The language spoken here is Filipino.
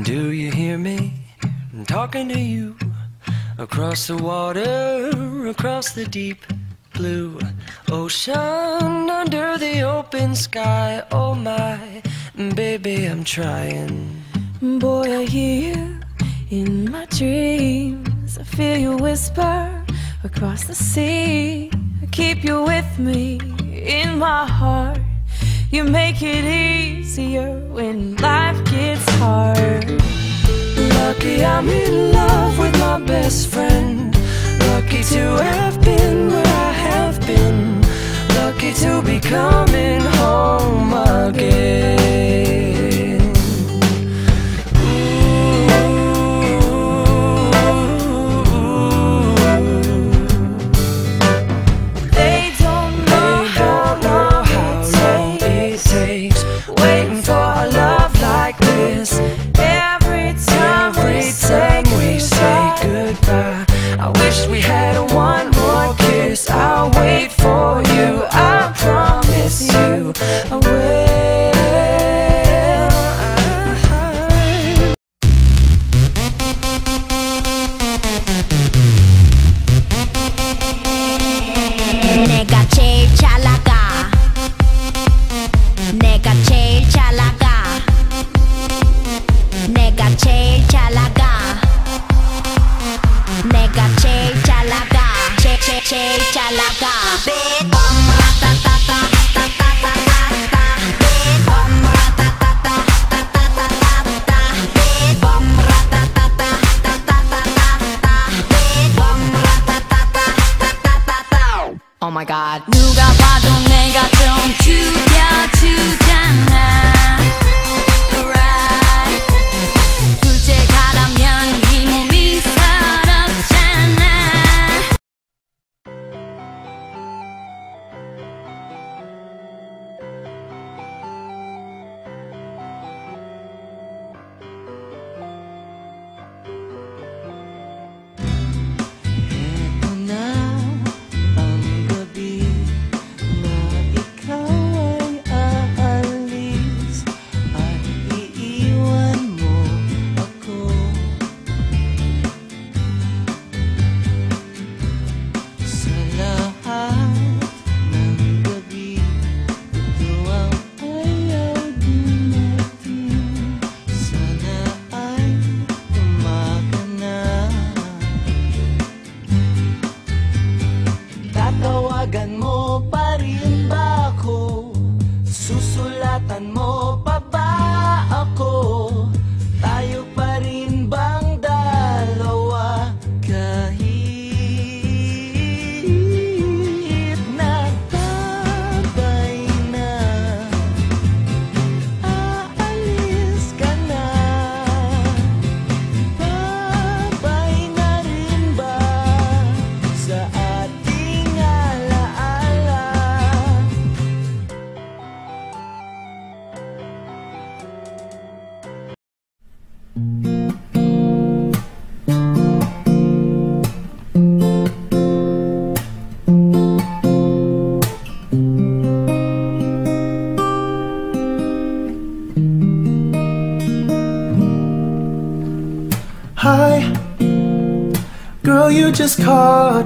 Do you hear me? I'm talking to you. Across the water, across the deep blue ocean, under the open sky. Oh my, baby, I'm trying. Boy, I hear you in my dreams. I feel you whisper across the sea. I keep you with me in my heart. You make it easier when life gets hard. Lucky I'm in love with my best friend. Lucky to have been where I have been. Lucky to be coming home again. They don't know how long it takes waiting for a love like this. Every time we say goodbye, I wish we had one more kiss. I'll wait for you, I promise you I will. 내가 제일 잘 나가. 내가 제일 잘 나가. 내가 제일 잘 나가. 내가 제일 잘 나가. 제일 잘 나가. 빅범 라따따따 따따따따따. 빅범 라따따따 따따따따따. 빅범 라따따따 따따따따따. 빅범 라따따따. Oh my god. 누가 봐도 내가 좀 죽여주잖아. Right. 둘째 가라면 이 몸이 서럽잖아. Tatawagan mo pa rin ba ako? Susulatan mo pa ba ako? Tayo pa rin bang dalawa? Kahit nagtabay na, aalis ka na. Babay na rin ba sa ating alaala? Hi, girl, you just caught